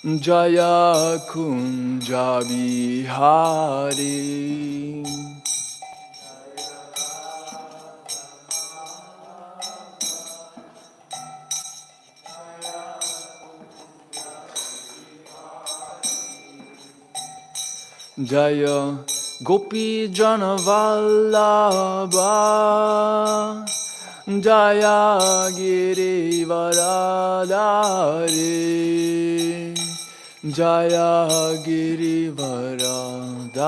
Jaya Kunja Bihari. Jaya Gopi Jana Vallabha. Jaya Giri Varadari. Jaya Giri Varadari.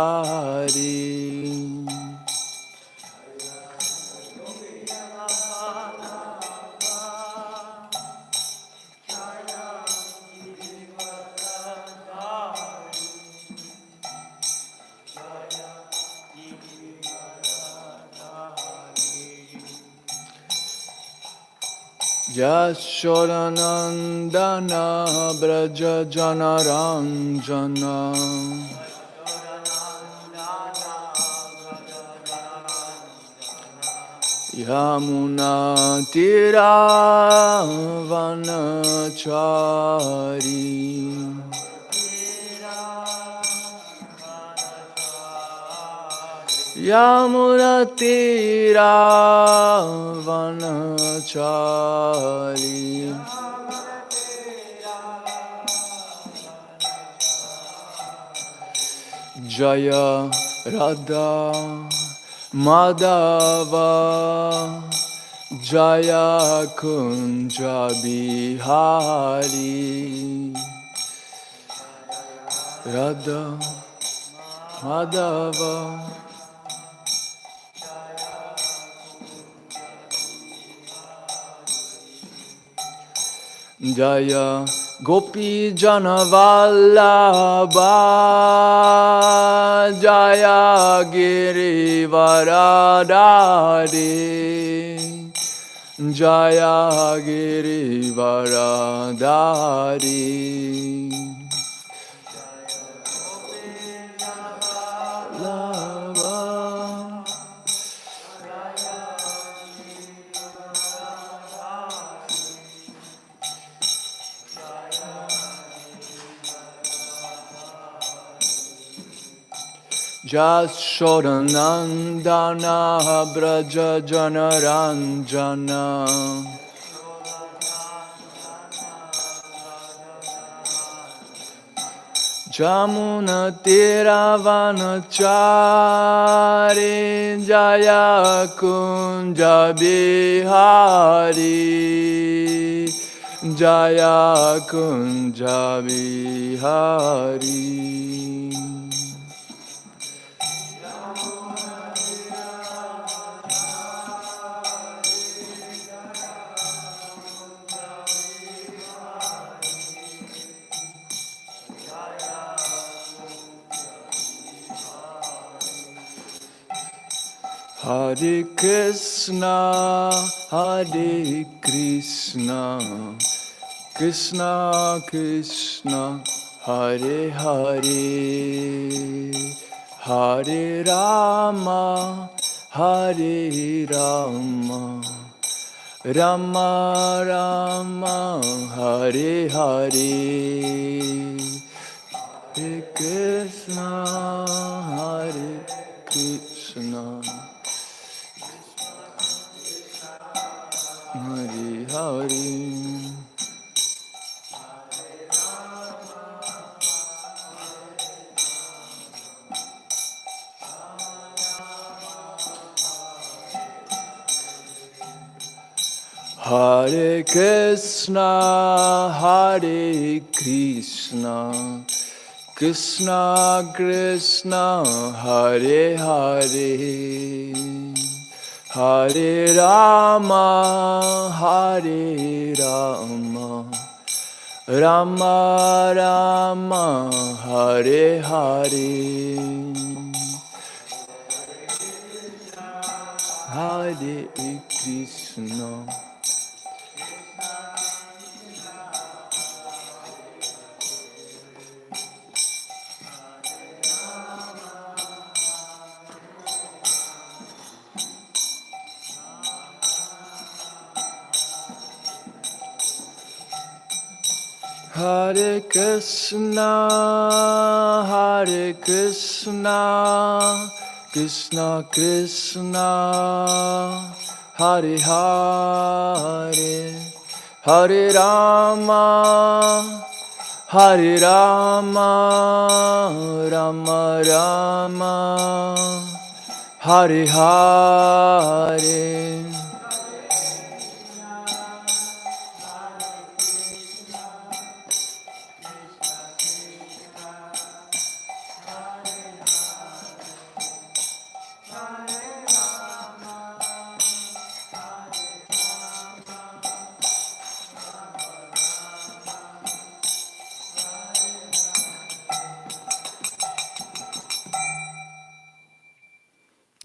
Yashodanandana Braja Janaranjana Yamuna Tira Vanachari Yamuna Tira Vanachari Jaya Radha Madhava Jaya Kunja Bihari Radha Madhava Jaya Gopi Jana Vallabha Jaya Giri Varadari Jaya Giri Varadari Jashodanandana Braja Janaranjana Jamuna Tiravanachari Jaya Kunja Bihari Jaya Kunja Bihari Hare Krishna, Hare Krishna, Krishna Krishna, Hare Hare, Hare Rama, Hare Rama, Rama Rama, Hare Hare, Hare Krishna, Hare Krishna. Hare Hare Hare Krishna, Hare Krishna, Krishna Krishna, Hare Hare, Hare Rama, Hare Rama, Rama Rama, Hare Hare, Hare Krishna. Hare Krishna, Hare Krishna, Krishna Krishna, Hare Hare, Hare Rama, Hare Rama, Rama Rama, Hare Hare.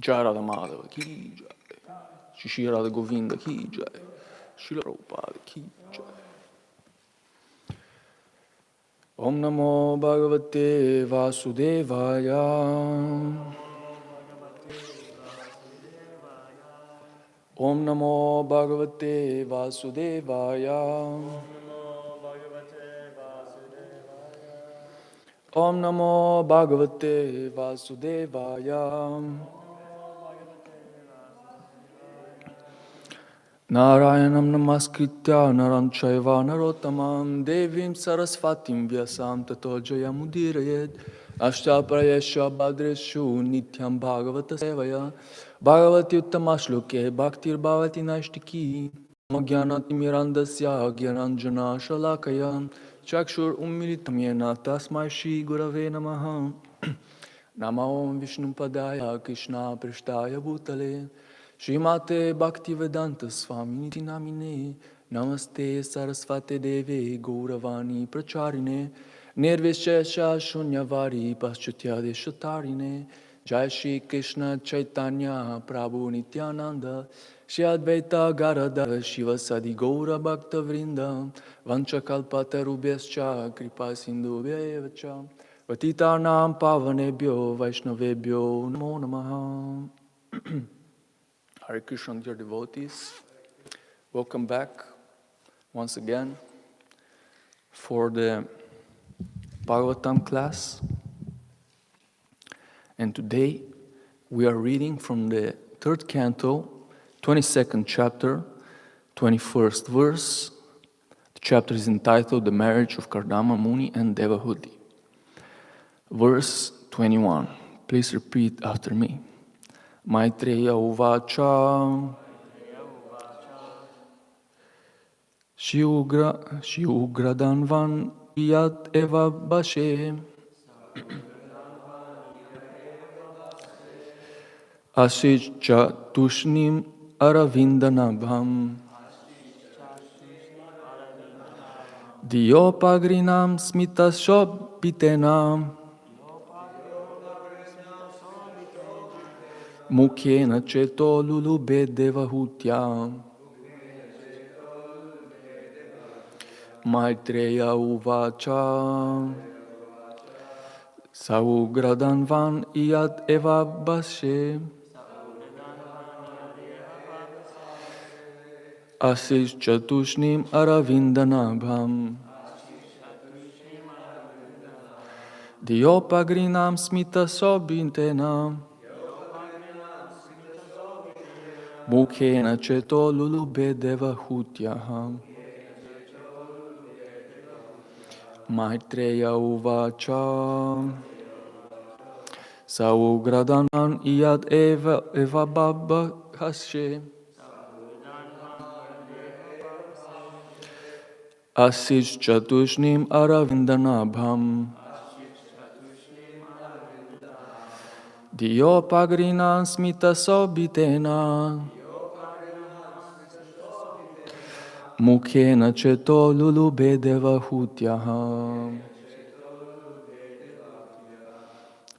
Jai Radha Madhava ki jai, Shri Radha Govinda ki jai, Srila Prabhupada ki jai. Om Namo Bhagavate Vasudevaya. Om Namo Bhagavate Vasudevaya. Om Namo Bhagavate Vasudevaya. Narayanam Namaskritya Naram Chaiva Narottamam Devim Sarasvatim Vyasam Tato Jayamudirayed Ashtaparayesha Bhadreshu Nityam Bhagavata Sevaya Bhagavati Uttamashloke Bhaktir Bhavati Naishtiki Magyanati Mirandasya Gyananjana Shalakaya Chakshur Ummilitam Yena Tasmai Shri Gurave Namaha Namo Vishnu Padaya Krishna Prishtaya Bhutale Srimate Bhaktivedanta Swaminiti Namine Namaste Sarasvate Deve Gauravani Pracharine Nirvishesha Shunyavari Paschatya Deshatarine Jai Shri Krishna Chaitanya Prabhu Nityananda Shri Advaita Gadadhara Shiva Sadi Gaura Bhakta Vrinda Vanchakalpatarubhyascha Kripa Sindhubhyevacha Patitanam Pavanebhyo Vaishnavebhyo Namo Namaha. Hare Krishna, dear devotees, welcome back once again for the Bhagavatam class. And today we are reading from the third canto, 22nd chapter, 21st verse. The chapter is entitled The Marriage of Kardama Muni and Devahuti. Verse 21. Please repeat after me. Maitreya Uvacha Shiugradanvan Yat Eva Bashe Ashicha Tushnim Aravindanabham Diopagrinam Smitashobhitenam Mukhena Cheto Lulube Devahutya Maitreya Uvacha Saugradanvan Iyad Eva Bashe Asis Chatushnim Aravindanabham Diopagrinam Smita Sobintenam Mukhena Cheto Lulube Devahutyaham Maitreya Uvacha Saugradanam Iyad Eva Babhashe Asis Chatushnim Aravindanabham Diopagrinam Smita Sobitena Mukhena Cheto Lulube Devahutyaham.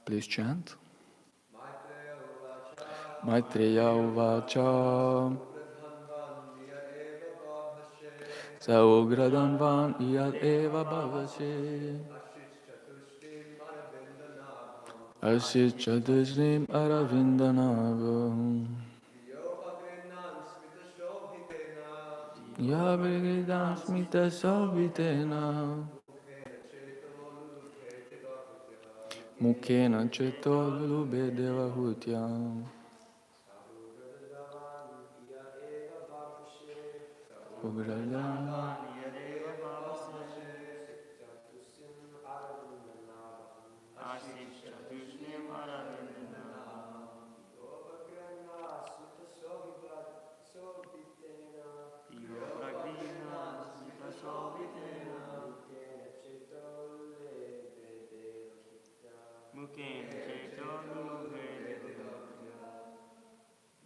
Please chant. Maitreya Uvacha Saugradanvan Iyad Eva Bhavashe Asis Chatushnim Aravindanabham Yabhridam Smita Sobhitena Mukhena cheto lulube devahutyam. Ugradam.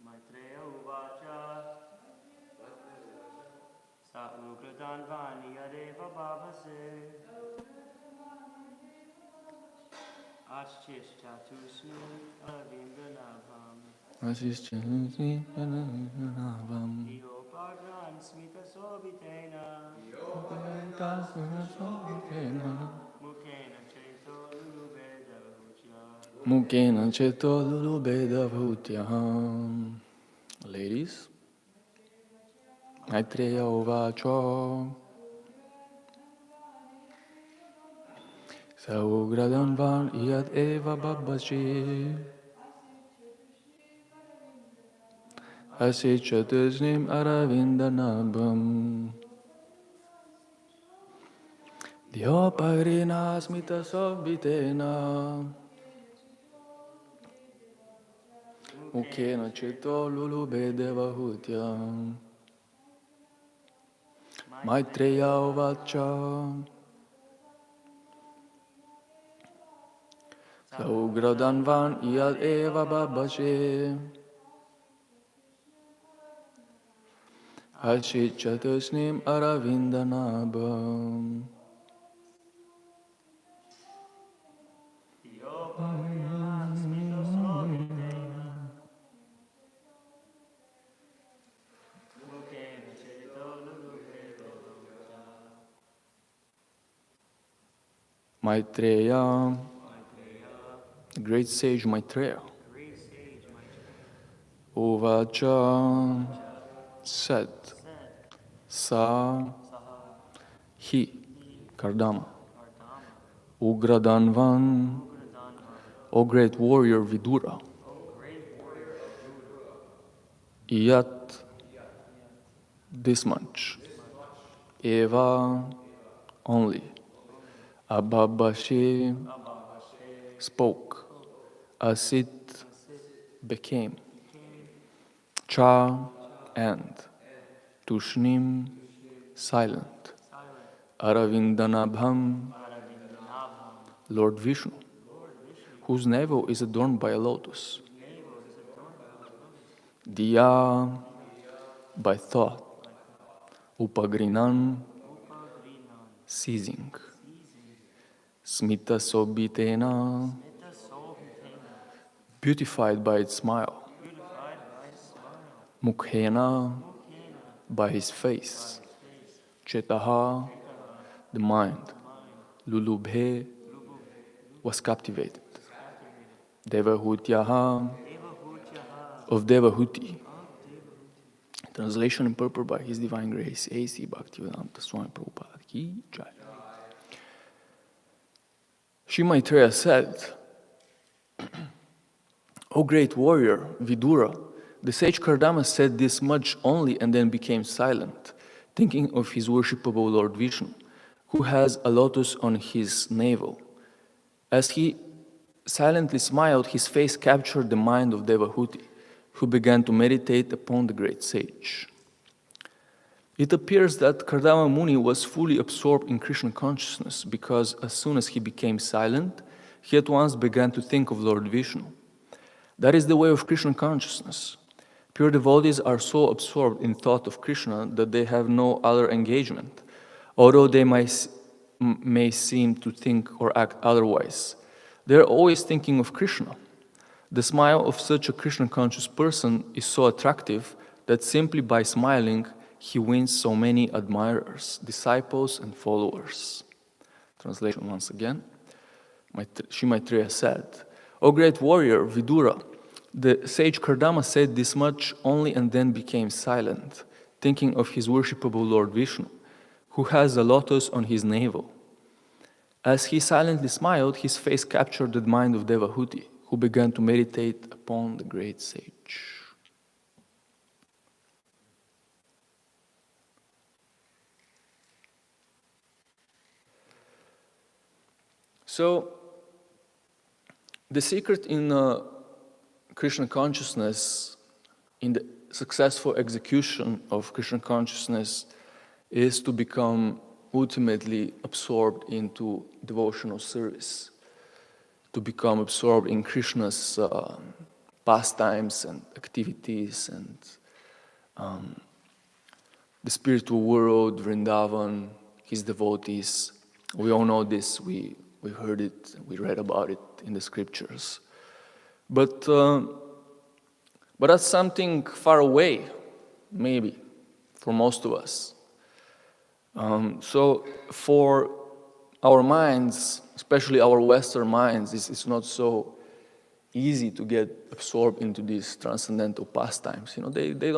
Maitreya uvacha sa ugradan vani adeva bhavase ashishchatusmi avindanabham Diopagran smita sobitena Mukhena cheto lulubeda hucha Mukhena cheto lulube devahutyam. Ladies, Maitreya uvacha Saugradan van yad eva babbaji Asichatusnim aravindanabham Diopagrina smita sobitena Mukhena cheto lulube devahutyam. Maitreya uvacha Saugradan van yad eva babbaji Ashichatusnim aravindanabham Maitreya, the great sage Maitreya, Uvacha said, Sa he, Kardama, Ugradanvan, O great warrior Vidura, Yat, this much, Eva, only, Abhabashi, spoke, Asit, became, Cha, and, Tushnim, silent, Aravindanabham, Lord Vishnu, whose navel is adorned by a lotus, Diya, by thought, Upagrinan, seizing, Smita Sobitena, beautified by its smile, Mukhena, by his face, Chetaha, the mind, Lulubhe, was captivated, Devahutyaha, of Devahuti. Translation in purport by His Divine Grace, A.C. Bhaktivedanta Swami Prabhupada Ki Jai. Sri Maitreya said, O great warrior, Vidura, the sage Kardama said this much only and then became silent, thinking of his worshipable Lord Vishnu, who has a lotus on his navel. As he silently smiled, his face captured the mind of Devahuti, who began to meditate upon the great sage. It appears that Kardama Muni was fully absorbed in Krishna consciousness because as soon as he became silent, he at once began to think of Lord Vishnu. That is the way of Krishna consciousness. Pure devotees are so absorbed in thought of Krishna that they have no other engagement, although they may seem to think or act otherwise. They are always thinking of Krishna. The smile of such a Krishna-conscious person is so attractive that simply by smiling, he wins so many admirers, disciples, and followers. Translation once again. Sri Maitreya said, O great warrior, Vidura, the sage Kardama said this much only and then became silent, thinking of his worshipable Lord Vishnu, who has a lotus on his navel. As he silently smiled, his face captured the mind of Devahuti, who began to meditate upon the great sage. So, the secret in Krishna consciousness, in the successful execution of Krishna consciousness, is to become ultimately absorbed into devotional service, to become absorbed in Krishna's pastimes and activities and the spiritual world, Vrindavan, his devotees. We all know this, we heard it, we read about it in the scriptures. But that's something far away, maybe, for most of us. So for our minds, especially our Western minds, it's not so easy to get absorbed into these transcendental pastimes. You know, they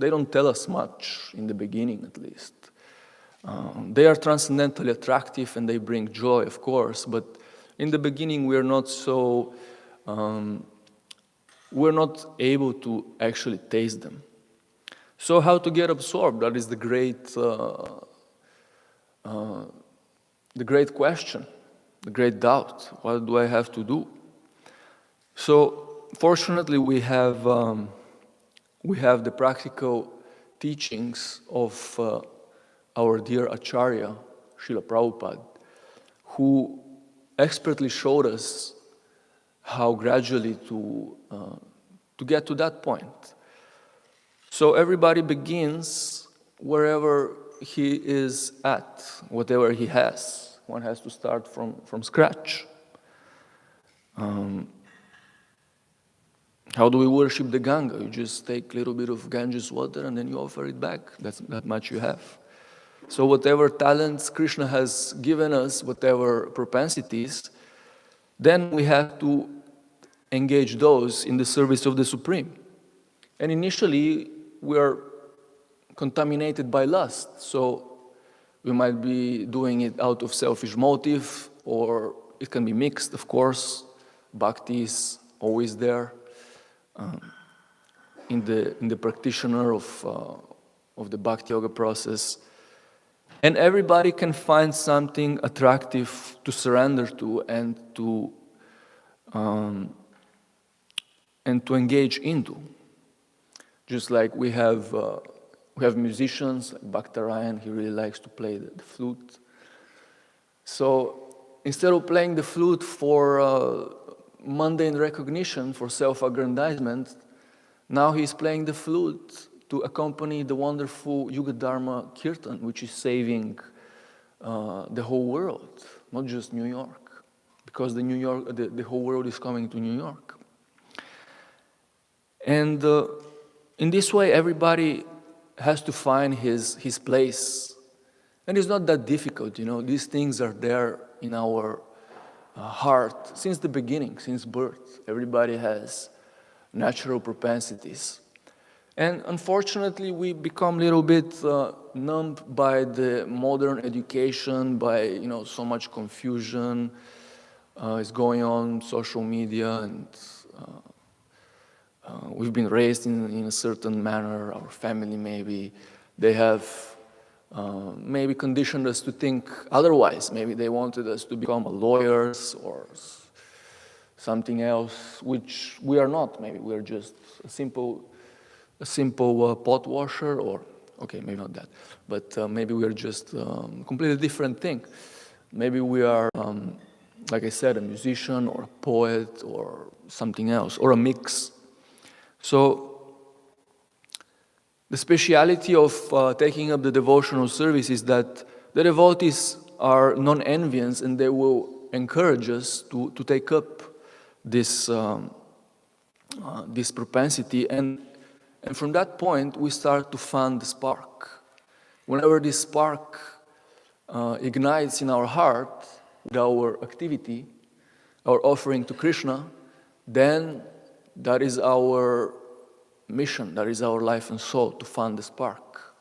don't tell us much in the beginning, at least. They are transcendentally attractive and they bring joy, of course, but in the beginning we are not so, we're not able to actually taste them. So how to get absorbed? That is the great question, the great doubt. What do I have to do? So fortunately we have the practical teachings of our dear Acharya, Srila Prabhupada, who expertly showed us how gradually to get to that point. So everybody begins wherever he is at, whatever he has. One has to start from scratch. How do we worship the Ganga? You just take a little bit of Ganges water and then you offer it back. That's that much you have. So whatever talents Krishna has given us, whatever propensities, then we have to engage those in the service of the Supreme. And initially, we are contaminated by lust. So we might be doing it out of selfish motive, or it can be mixed, of course. Bhakti is always there in the practitioner of the Bhakti Yoga process. And everybody can find something attractive to surrender to and to engage into. Just like we have musicians, like Bhaktarayan, he really likes to play the flute. So instead of playing the flute for mundane recognition, for self-aggrandizement, now he's playing the flute to accompany the wonderful Yuga Dharma Kirtan, which is saving the whole world, not just New York, because the whole world is coming to New York. And in this way, everybody has to find his place. And it's not that difficult, you know. These things are there in our heart since the beginning, since birth. Everybody has natural propensities. And unfortunately, we become a little bit numbed by the modern education, by so much confusion is going on social media, and we've been raised in a certain manner. Our family maybe they have maybe conditioned us to think otherwise. Maybe they wanted us to become lawyers or something else, which we are not. Maybe we are just a simple pot washer, or okay, maybe not that, but maybe we are just a completely different thing. Maybe we are, like I said, a musician or a poet or something else, or a mix. So the speciality of taking up the devotional service is that the devotees are non-envious, and they will encourage us to take up this propensity, and from that point we start to fan the spark. Whenever this spark ignites in our heart with our activity, our offering to Krishna, then that is our mission, that is our life and soul, to fan the spark,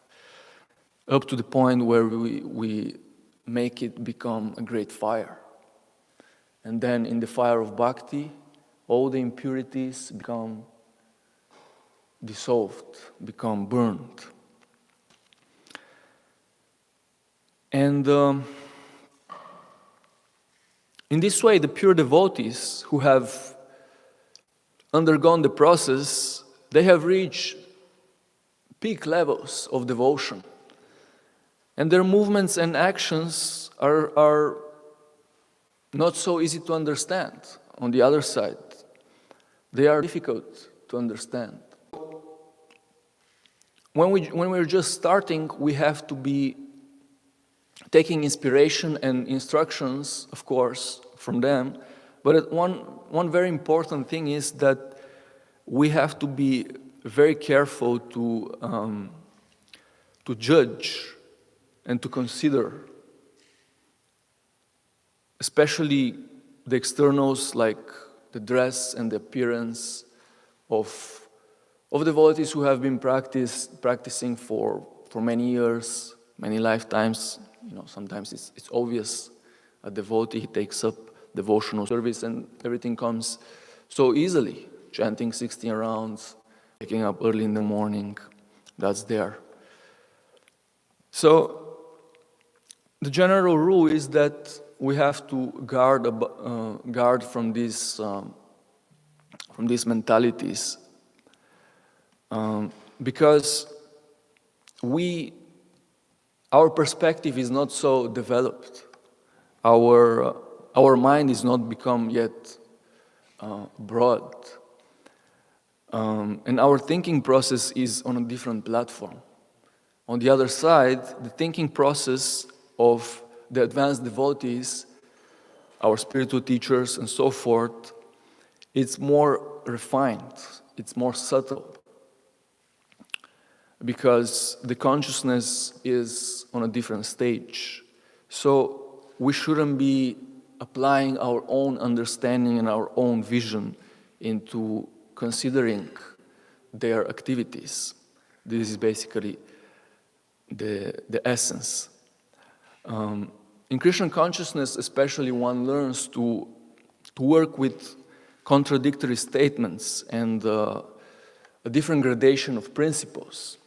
up to the point where we make it become a great fire. And then in the fire of bhakti, all the impurities become dissolved, become burned. And in this way, the pure devotees who have undergone the process, they have reached peak levels of devotion. And their movements and actions are not so easy to understand. On the other side, they are difficult to understand. When we're just starting, we have to be taking inspiration and instructions, of course, from them. But one very important thing is that we have to be very careful to judge and to consider, especially the externals like the dress and the appearance of devotees who have been practicing for many years, many lifetimes. Sometimes it's obvious a devotee, he takes up devotional service and everything comes so easily. Chanting 16 rounds, waking up early in the morning, that's there. So the general rule is that we have to guard from these mentalities, because our perspective is not so developed. Our mind is not become yet broad, and our thinking process is on a different platform. On the other side, the thinking process of the advanced devotees, our spiritual teachers and so forth, it's more refined, it's more subtle, because the consciousness is on a different stage. So we shouldn't be applying our own understanding and our own vision into considering their activities. This is basically the essence. In Krishna consciousness, especially, one learns to work with contradictory statements and a different gradation of principles.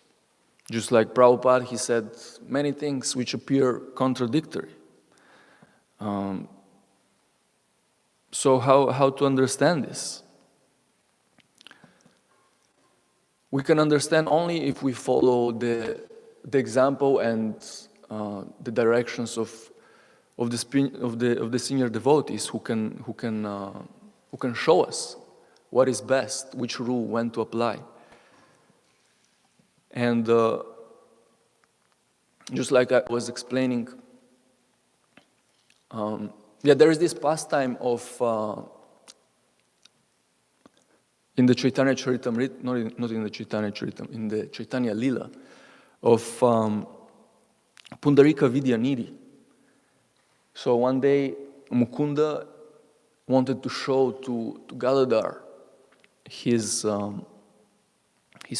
Just like Prabhupada, he said many things which appear contradictory. So how to understand this? We can understand only if we follow the example and the directions of the senior devotees who can show us what is best, which rule, when to apply. And just like I was explaining, there is this pastime of in the Chaitanya Charitamrita, not in the Chaitanya Charitam, in the Chaitanya Lila, of Pundarika Vidyanidhi. So one day Mukunda wanted to show to Gadadhar his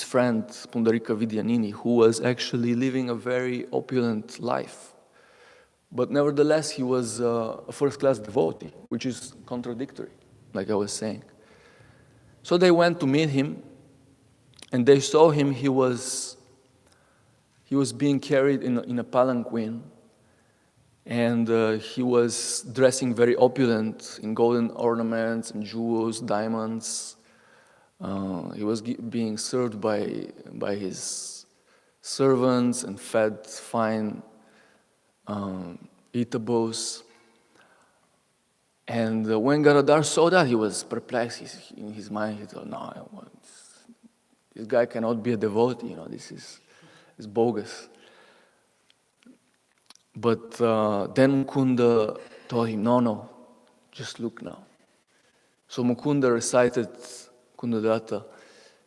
friend Pundarika Vidyanidhi, who was actually living a very opulent life. But nevertheless, he was a first-class devotee, which is contradictory, like I was saying. So they went to meet him, and they saw him. He was being carried in a palanquin, and he was dressing very opulent in golden ornaments and jewels, diamonds. He was being served by his servants and fed fine eatables. And when Gadadhar saw that, he was perplexed. In his mind, he thought, no, this guy cannot be a devotee. This is bogus. But then Mukunda told him, no, just look now. So Kundadatta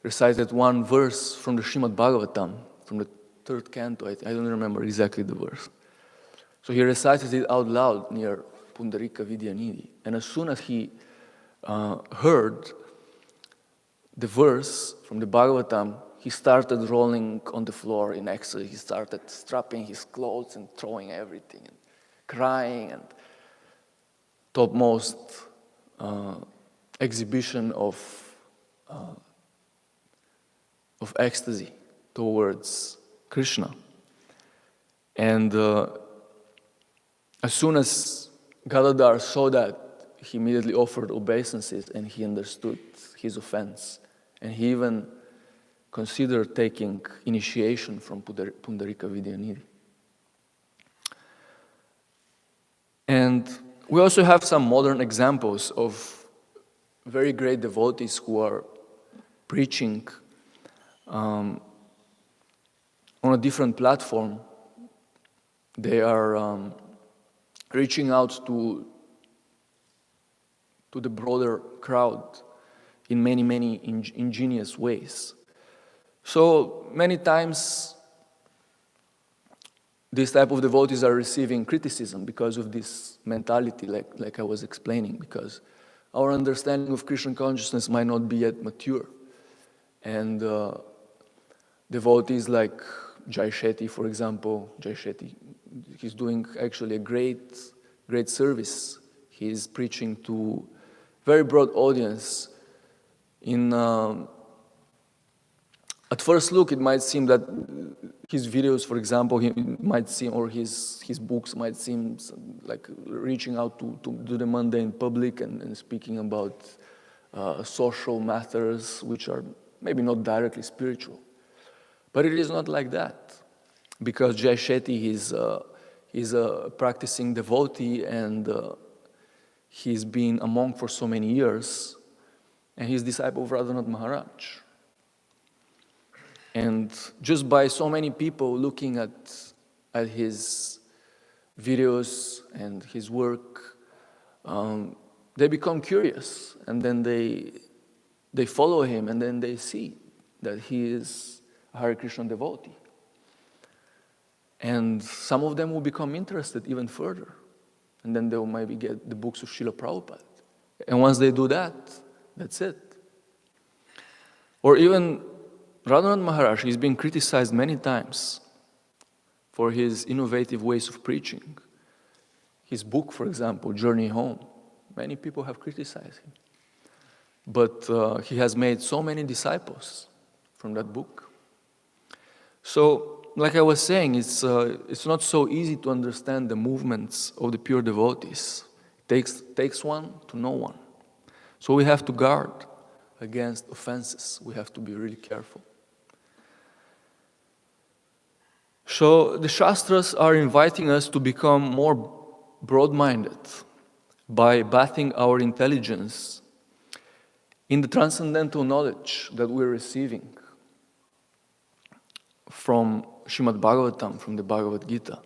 recited one verse from the Śrimad Bhāgavatam, from the 3rd canto. I don't remember exactly the verse. So he recited it out loud near Pundarika Vidyanidhi. And as soon as he heard the verse from the Bhagavatam, he started rolling on the floor in ecstasy. He started strapping his clothes and throwing everything and crying. topmost exhibition of ecstasy towards Krishna. And as soon as Gadadhar saw that, he immediately offered obeisances and he understood his offense. And he even considered taking initiation from Pundarika Vidyanidhi. And we also have some modern examples of very great devotees who are preaching on a different platform. They are reaching out to the broader crowd in many, many ingenious ways. So many times these type of devotees are receiving criticism because of this mentality, like I was explaining, because our understanding of Krishna consciousness might not be yet mature. And devotees like Jai Shetty, for example, he's doing actually a great service. He's preaching to very broad audience. At first look, it might seem that his videos, for example, or his books might seem like reaching out to the mundane public and speaking about social matters which are maybe not directly spiritual. But it is not like that, because Jai Shetty is a practicing devotee, and he's been a monk for so many years, and he's disciple of Radhanath Maharaj. And just by so many people looking at his videos and his work, they become curious, and then they follow him, and then they see that he is a Hare Krishna devotee. And some of them will become interested even further, and then they will maybe get the books of Srila Prabhupada. And once they do that, that's it. Or even Radhanath Maharaj, he's been criticized many times for his innovative ways of preaching. His book, for example, Journey Home, many people have criticized him. But he has made so many disciples from that book. So, like I was saying, it's not so easy to understand the movements of the pure devotees. It takes one to know one. So we have to guard against offenses. We have to be really careful. So the Shastras are inviting us to become more broad-minded by bathing our intelligence in the transcendental knowledge that we're receiving from Śrimad Bhāgavatam, from the Bhagavad Gita,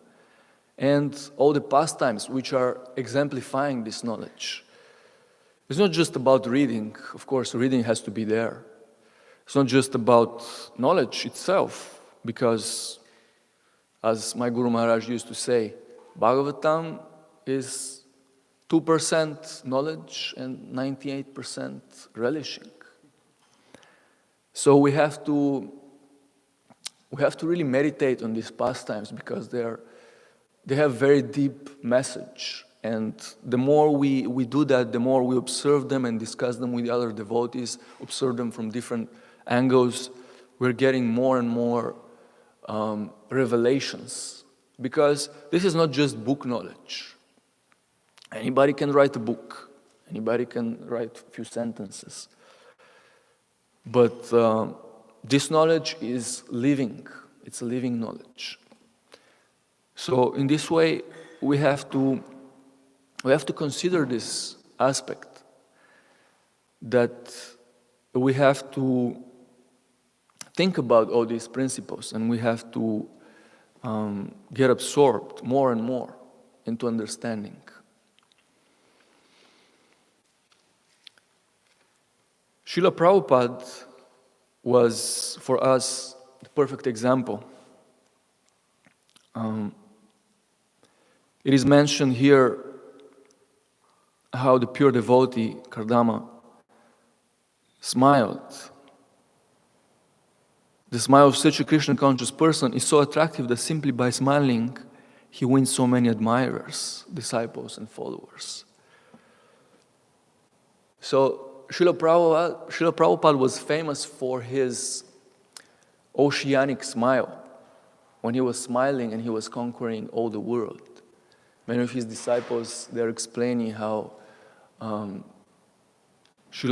and all the pastimes which are exemplifying this knowledge. It's not just about reading. Of course, reading has to be there. It's not just about knowledge itself, because as my Guru Maharaj used to say, Bhagavatam is 2% knowledge and 98% relishing. So we have to really meditate on these pastimes, because they have very deep message. And the more we do that, the more we observe them and discuss them with the other devotees, observe them from different angles, we're getting more and more revelations. Because this is not just book knowledge. Anybody can write a book. Anybody can write a few sentences. But this knowledge is living. It's a living knowledge. So in this way, we have to consider this aspect, that we have to think about all these principles, and we have to get absorbed more and more into understanding. Srila Prabhupada was, for us, the perfect example. It is mentioned here how the pure devotee, Kardama, smiled. The smile of such a Krishna conscious person is so attractive that simply by smiling, he wins so many admirers, disciples, and followers. So Srila Prabhupada was famous for his oceanic smile. When he was smiling and he was conquering all the world. Many of his disciples, they're explaining how Srila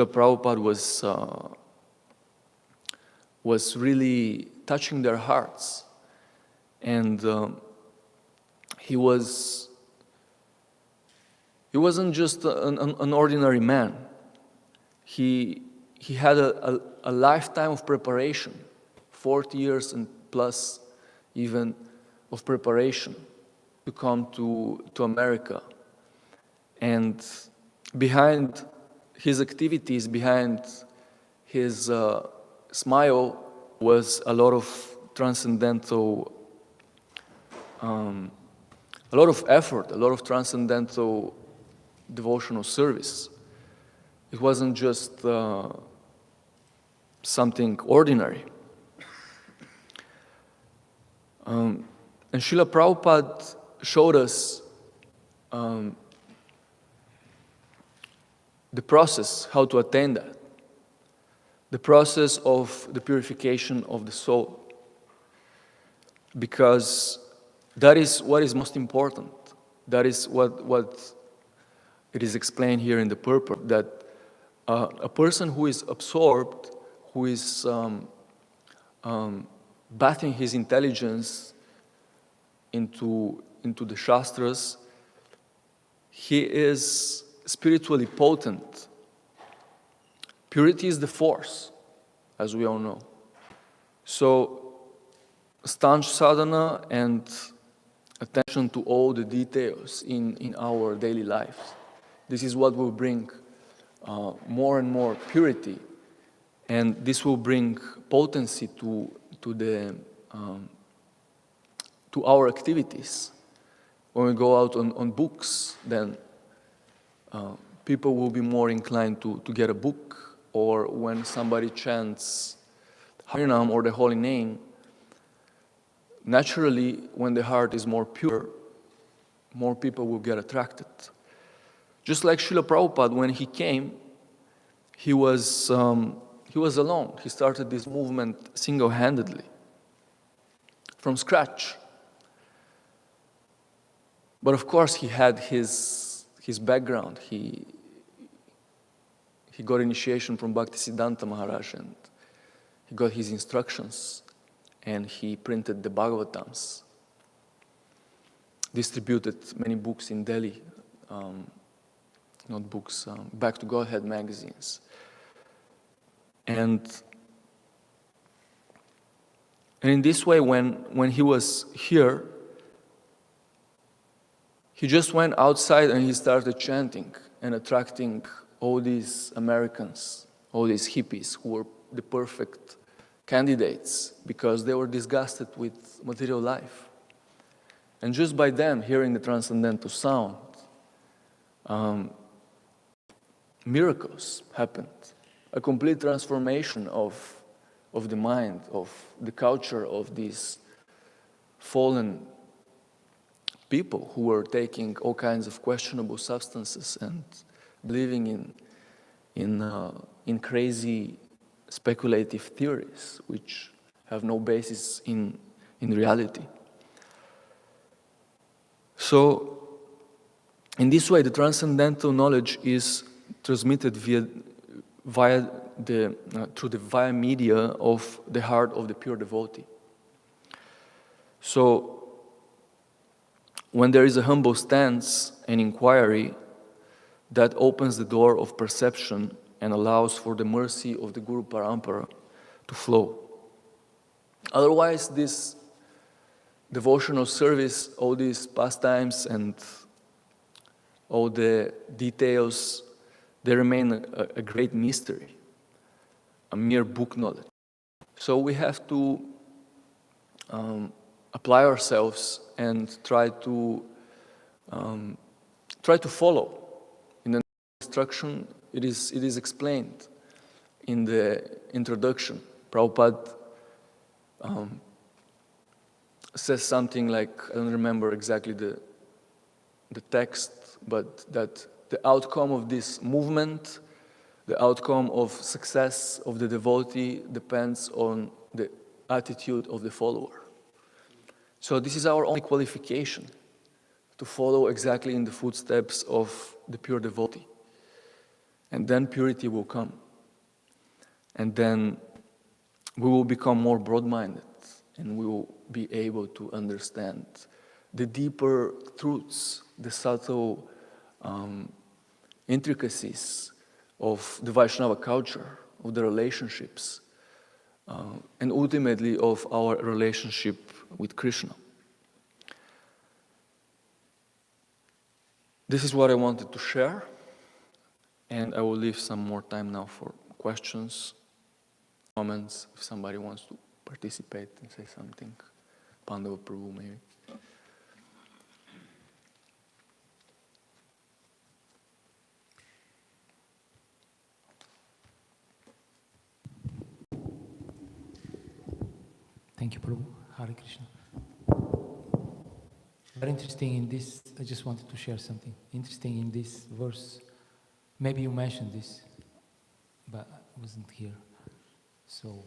Prabhupada was really touching their hearts. And he wasn't just an ordinary man. He had a lifetime of preparation, 40 years and plus even of preparation to come to America. And behind his activities, behind his smile was a lot of transcendental, a lot of effort, a lot of transcendental devotional service. It wasn't just something ordinary. And Srila Prabhupada showed us the process, how to attain that. The process of the purification of the soul. Because that is what is most important. That is what it is explained here in the purport, that a person who is absorbed, who is bathing his intelligence into the Shastras, he is spiritually potent. Purity is the force, as we all know. So, stanch sadhana and attention to all the details in our daily lives. This is what will bring more and more purity, and this will bring potency to our activities. When we go out on books, then people will be more inclined to get a book, or when somebody chants Harinam or the holy name, naturally, when the heart is more pure, more people will get attracted. Just like Srila Prabhupada, when he came, he was alone. He started this movement single-handedly, from scratch. But of course, he had his background. He got initiation from Bhaktisiddhanta Maharaj, and he got his instructions, and he printed the Bhāgavatams, distributed many books in Delhi, not books, Back to Godhead magazines. And in this way, when he was here, he just went outside and he started chanting and attracting all these Americans, all these hippies who were the perfect candidates because they were disgusted with material life. And just by them hearing the transcendental sound, miracles happened. A complete transformation of the mind, of the culture of these fallen people who were taking all kinds of questionable substances and believing in crazy speculative theories which have no basis in reality. So, in this way, the transcendental knowledge is transmitted through the via media of the heart of the pure devotee. So, when there is a humble stance and inquiry, that opens the door of perception and allows for the mercy of the Guru Parampara to flow. Otherwise, this devotional service, all these pastimes and all the details, they remain a great mystery, a mere book knowledge. So we have to apply ourselves and try to follow. In the instruction, it is explained in the introduction. Prabhupada says something like, I don't remember exactly the text, but that the outcome of this movement the outcome of success of the devotee depends on the attitude of the follower. So this is our only qualification, to follow exactly in the footsteps of the pure devotee. And then purity will come. And then we will become more broad-minded, and we will be able to understand the deeper truths, the subtle intricacies of the Vaishnava culture, of the relationships, and ultimately of our relationship with Krishna. This is what I wanted to share, and I will leave some more time now for questions, comments, if somebody wants to participate and say something. Pandava Prabhu, maybe. Thank you, Prabhu. Hare Krishna. Very interesting in this, I just wanted to share something. Interesting in this verse, maybe you mentioned this, but I wasn't here. So,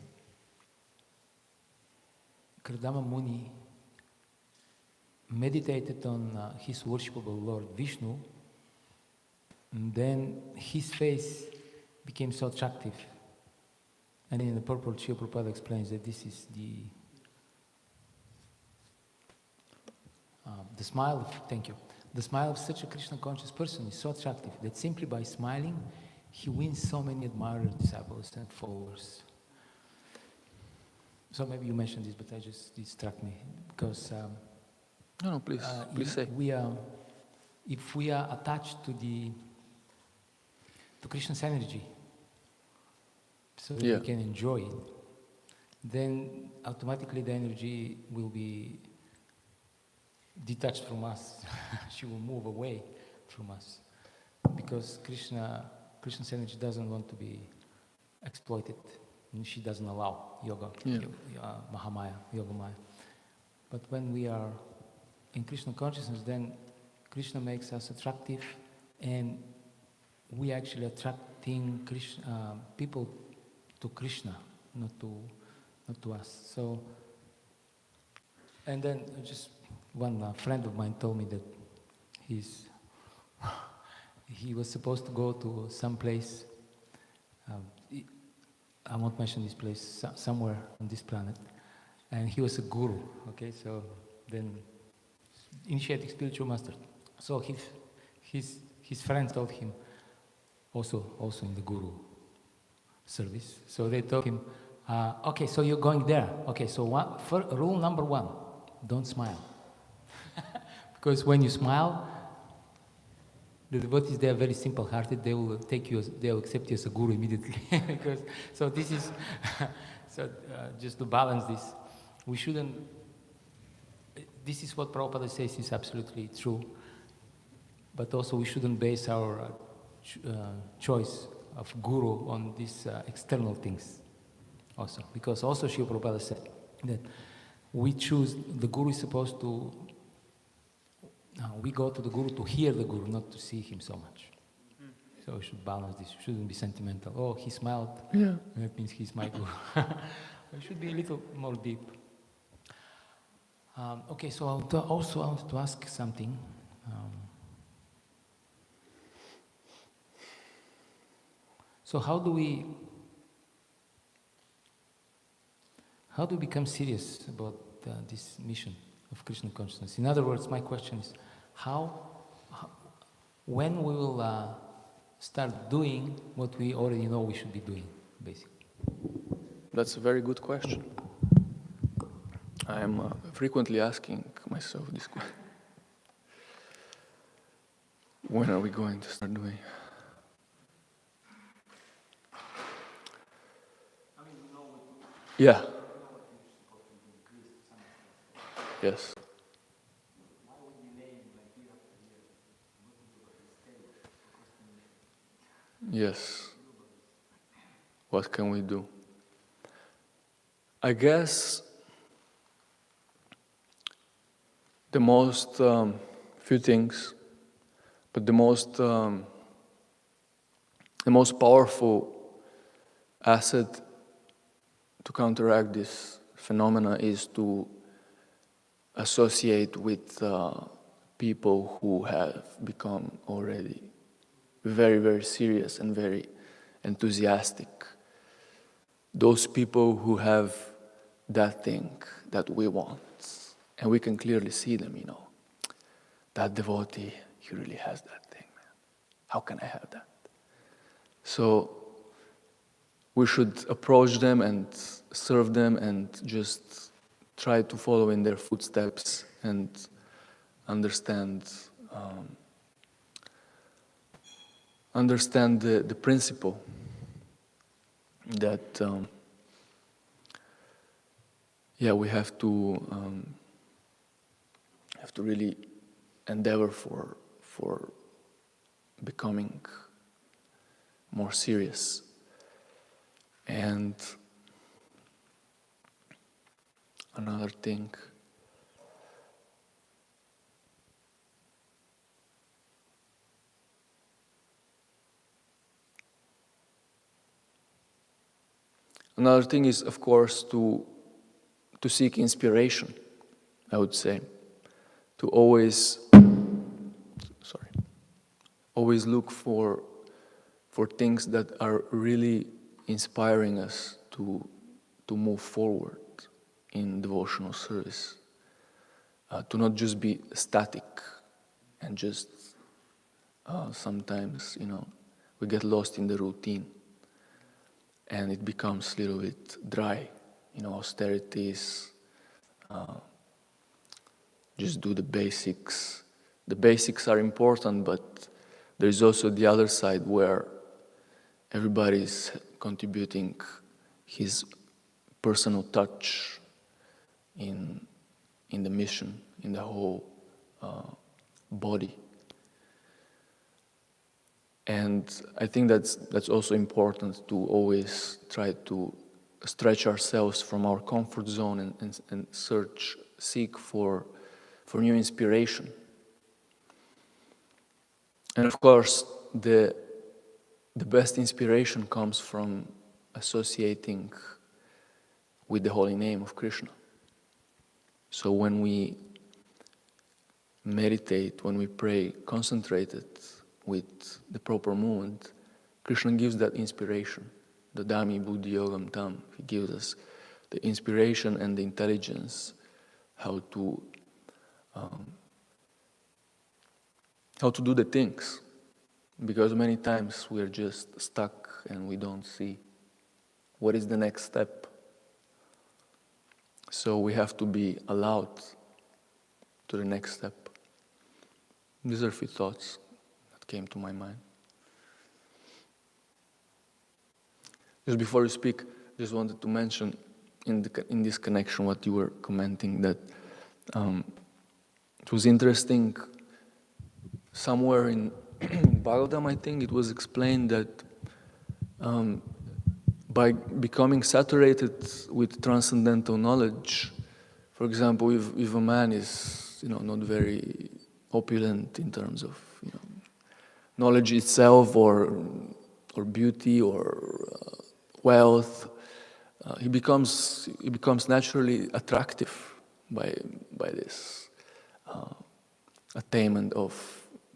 Kardama Muni meditated on his worshipable Lord Vishnu, and then his face became so attractive. And in the purport, Srila Prabhupada explains that this is the smile of, thank you, the smile of such a Krishna conscious person is so attractive that simply by smiling, he wins so many admirers, disciples, and followers. So maybe you mentioned this, but it struck me because No, please say. If we are attached to Krishna's energy, so that we can enjoy it, then automatically the energy will be detached from us. She will move away from us because Krishna's energy doesn't want to be exploited, and she doesn't allow Mahamaya, Yogamaya. But when we are in Krishna consciousness, then Krishna makes us attractive, and we actually attracting people to Krishna, not to us. So, and then just one friend of mine told me that he was supposed to go to some place. I won't mention this place. Somewhere on this planet, and he was a guru. Okay, so then initiating spiritual master. So his friends told him, also in the guru service. So they told him, okay, so you're going there. Okay, so rule number 1, don't smile. Because when you smile, the devotees, they are very simple-hearted. They will accept you as a guru immediately. So this is, just to balance this, we shouldn't, this is what Prabhupada says is absolutely true, but also we shouldn't base our choice of guru on these external things also. Because also Srila Prabhupada said that we choose, the guru is supposed to, we go to the guru to hear the guru, not to see him so much. So we should balance this. We shouldn't be sentimental. Oh, he smiled. Yeah. That means he's my guru. We should be a little more deep. Okay, so I wanted to ask something. So how do we become serious about this mission of Krishna consciousness? In other words, my question is, when we will start doing what we already know we should be doing, basically? That's a very good question. I am frequently asking myself this question. When are we going to start doing? Yeah. Yes. Yes. What can we do? I guess the most, few things, but the most the most powerful asset to counteract this phenomena is to associate with people who have become already very, very serious and very enthusiastic. Those people who have that thing that we want. And we can clearly see them, That devotee, he really has that thing, man. How can I have that? So we should approach them and serve them and just try to follow in their footsteps and understand the principle that we have to really endeavor for becoming more serious. And another thing, is, of course, to seek inspiration, I would say. To always look for things that are really inspiring us to move forward in devotional service. To not just be static and just sometimes, we get lost in the routine and it becomes a little bit dry, austerities, just do the basics. The basics are important, but there is also the other side where everybody is contributing his personal touch in the mission, in the whole body. And I think that's also important to always try to stretch ourselves from our comfort zone and seek for new inspiration. And of course, the best inspiration comes from associating with the holy name of Krishna. So when we meditate, when we pray concentrated with the proper movement, Krishna gives that inspiration. Dadami buddhi yogam tam. He gives us the inspiration and the intelligence how to do the things. Because many times we are just stuck and we don't see what is the next step. So we have to be allowed to the next step. These are a few thoughts that came to my mind. Just before you speak, just wanted to mention in this connection what you were commenting, that it was interesting. Somewhere in Bhāgavatam, I think, it was explained that by becoming saturated with transcendental knowledge, for example, if a man is not very opulent in terms of knowledge itself or beauty or wealth, he becomes naturally attractive by this attainment of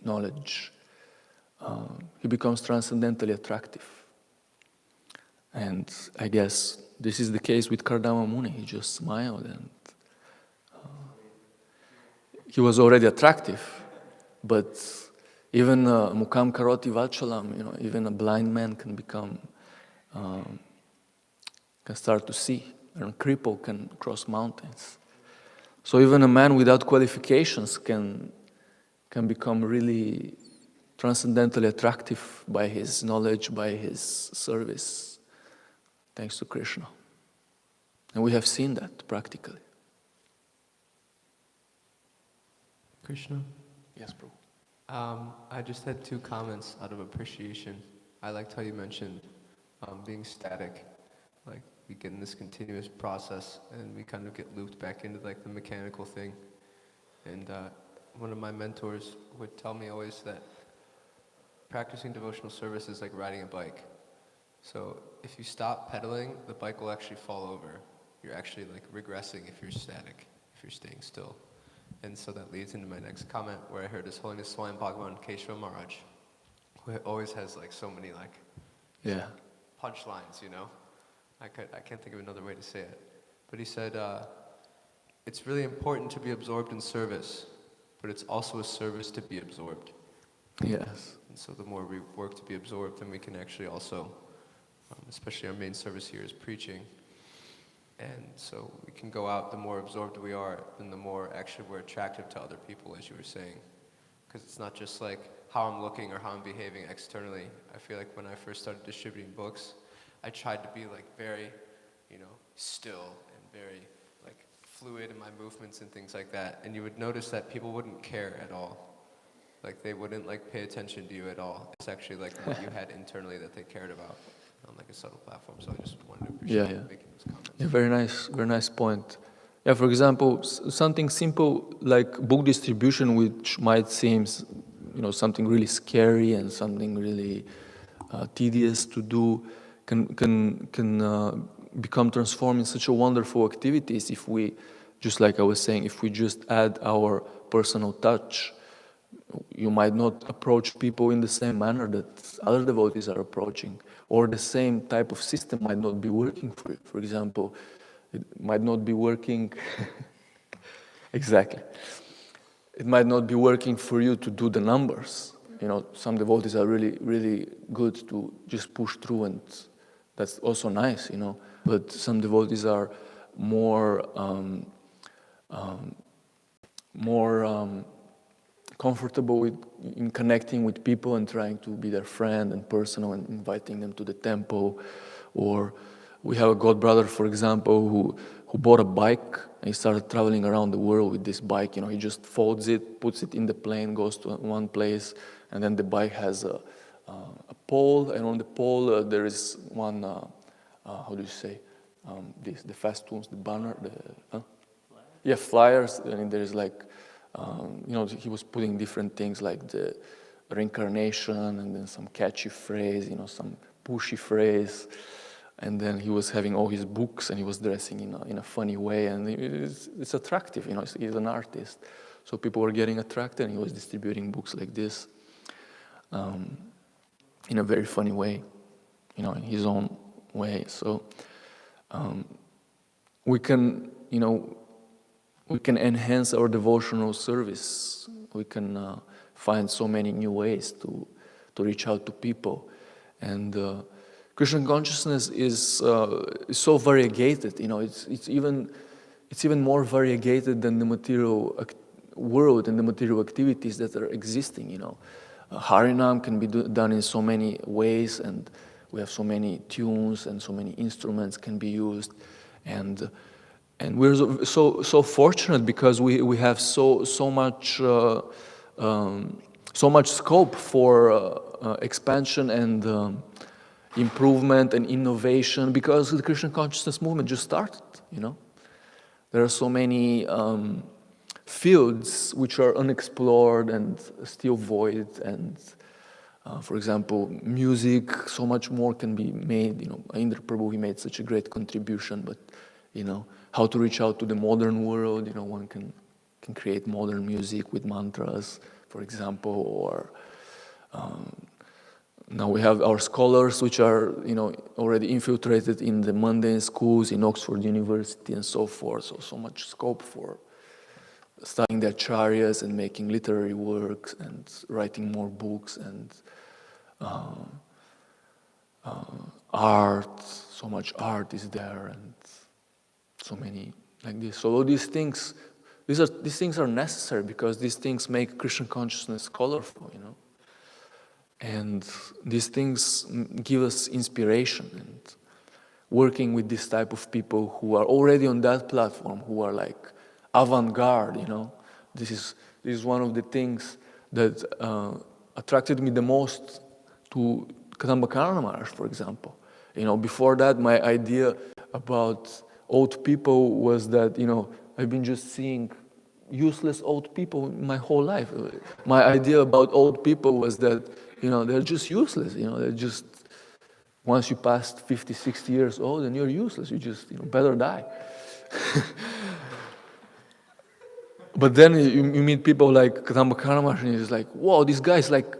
knowledge. He becomes transcendentally attractive. And I guess this is the case with Kardama Muni. He just smiled and he was already attractive. But even Mukam Karoti Vachalam, even a blind man can start to see. And a cripple can cross mountains. So even a man without qualifications can become really transcendentally attractive by his knowledge, by his service, thanks to Krishna. And we have seen that practically. Krishna? Yes, Prabhu. I just had 2 comments out of appreciation. I liked how you mentioned being static. Like, we get in this continuous process and we kind of get looped back into like the mechanical thing. And one of my mentors would tell me always that practicing devotional service is like riding a bike. So if you stop pedaling, the bike will actually fall over. You're actually like regressing if you're static, if you're staying still. And so that leads into my next comment, where I heard His Holiness Swami Bhagavan Keshava Maharaj, who always has like so many like Yeah. punchlines, you know? I can't think of another way to say it. But he said, it's really important to be absorbed in service, but it's also a service to be absorbed. Yes. And so the more we work to be absorbed, then we can actually also, especially our main service here is preaching. And so we can go out, the more absorbed we are, then the more actually we're attractive to other people, as you were saying. Because it's not just like how I'm looking or how I'm behaving externally. I feel like when I first started distributing books, I tried to be like very, still and very like fluid in my movements and things like that. And you would notice that people wouldn't care at all. Like they wouldn't like pay attention to you at all. It's actually like what you had internally that they cared about on like a subtle platform. So I just wanted to appreciate making those comments. Yeah, very nice point. Yeah, for example, something simple like book distribution, which might seem, something really scary and something really tedious to do, can become transformed in such a wonderful activities if we, just like I was saying, if we just add our personal touch. You might not approach people in the same manner that other devotees are approaching, or the same type of system might not be working for you. For example, it might not be working exactly. It might not be working for you to do the numbers. Some devotees are really, really good to just push through, and that's also nice, But some devotees are more comfortable in connecting with people and trying to be their friend and personal and inviting them to the temple. Or we have a god brother, for example, who bought a bike and he started traveling around the world with this bike. He just folds it, puts it in the plane, goes to one place, and then the bike has a pole, and on the pole there is one, how do you say, the festoons, the banner, flyers, and there's like, he was putting different things like the reincarnation and then some catchy phrase, some pushy phrase. And then he was having all his books and he was dressing in a funny way. And it's attractive, he's an artist. So people were getting attracted and he was distributing books like this in a very funny way, in his own way. So we can enhance our devotional service. We can find so many new ways to reach out to people. And Krishna consciousness is so variegated. It's even more variegated than the material world and the material activities that are existing. Harinam can be done in so many ways, and we have so many tunes and so many instruments can be used, and we're so fortunate because we have so much scope for expansion and improvement and innovation, because the Krishna consciousness movement just started. There are so many fields which are unexplored and still void, and for example, music, so much more can be made. Indra Prabhu, he made such a great contribution, but how to reach out to the modern world, one can create modern music with mantras, for example, or now we have our scholars which are, already infiltrated in the mundane schools in Oxford University and so forth. So much scope for studying the acharyas and making literary works and writing more books and art. So much art is there, and so many like this. So all these things are necessary because these things make Krishna consciousness colorful, And these things give us inspiration, and working with this type of people who are already on that platform, who are like avant-garde, This is one of the things that attracted me the most to Kadamba Maharaj, for example. Before that, my idea about old people was that, I've been just seeing useless old people my whole life. My idea about old people was that they're just useless. They're just, once you past 50, 60 years old, then you're useless. You just, better die. But then you meet people like Kadamba Maharaj, and he's like, whoa, this guy's like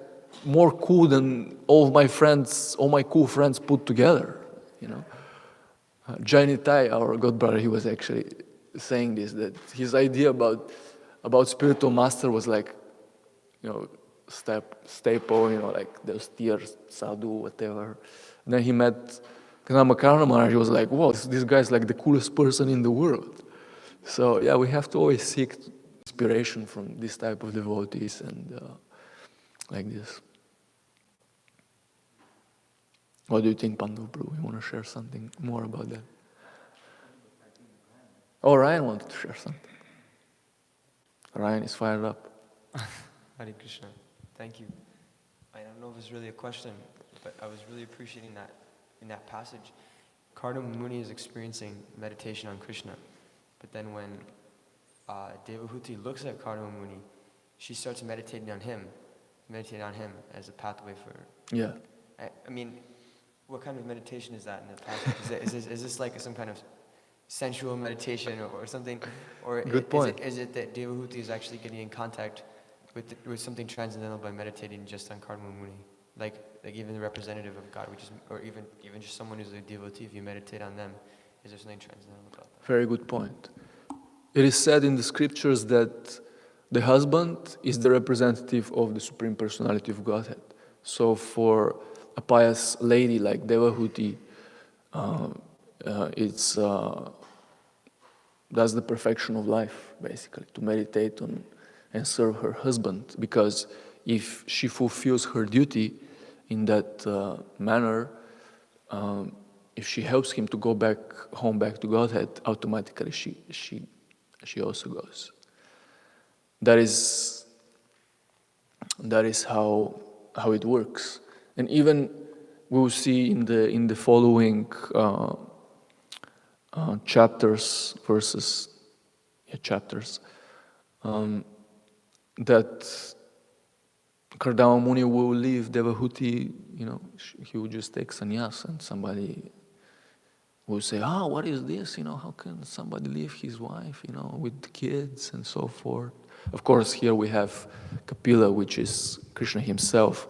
more cool than all my cool friends put together, Jainitai, our god brother, he was actually saying this, that his idea about spiritual master was like, staple, like those tears, sadhu, whatever. And then he met Kadamba Maharaj, he was like, whoa, this guy's like the coolest person in the world. So yeah, we have to always seek inspiration from this type of devotees and like this. What do you think, Pandu Prabhu? You want to share something more about that? Oh, Ryan wanted to share something. Ryan is fired up. Hare Krishna. Thank you. I don't know if it's really a question, but I was really appreciating that in that passage. Kardama Muni is experiencing meditation on Krishna, but then when Devahuti looks at Kardama Muni, she starts meditating on him as a pathway for... Yeah. I mean, what kind of meditation is that in the passage? Is this like some kind of sensual meditation or something? Or Good point. Is it that Devahuti is actually getting in contact with something transcendental by meditating just on Kardama Muni? Like even the representative of God, or even just someone who's a devotee, if you meditate on them, is there something transcendental about that? Very good point. It is said in the scriptures that the husband is the representative of the Supreme Personality of Godhead. So for a pious lady like Devahuti, that's the perfection of life, basically, to meditate on and serve her husband. Because if she fulfills her duty in that manner, if she helps him to go back to Godhead, automatically she also goes. That is how it works. And even we'll see in the following chapters, that Kardama Muni will leave Devahuti, he will just take sannyas, and somebody will say, what is this? How can somebody leave his wife, with kids and so forth? Of course, here we have Kapila, which is Krishna himself.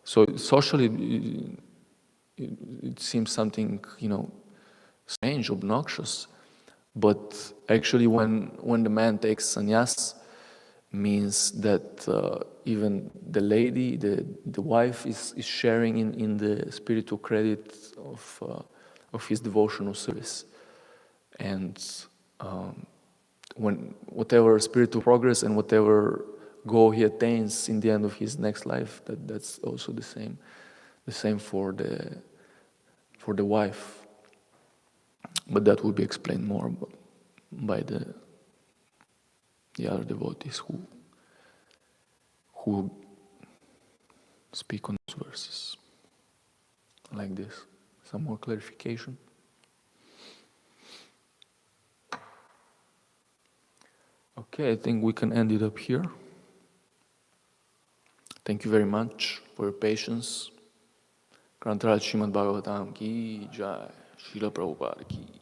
So socially, it seems something, strange, obnoxious. But actually, when the man takes sannyas, means that even the lady, the wife, is sharing in the spiritual credit of his devotional service. And when whatever spiritual progress and whatever goal he attains in the end of his next life, that's also the same for the wife. But that will be explained more by the other devotees who speak on those verses like this. Some more clarification. Okay, I think we can end it up here. Thank you very much for your patience. Grantaraj Śrimad Bhāgavatam ki jai. Śrīla Prabhupada ki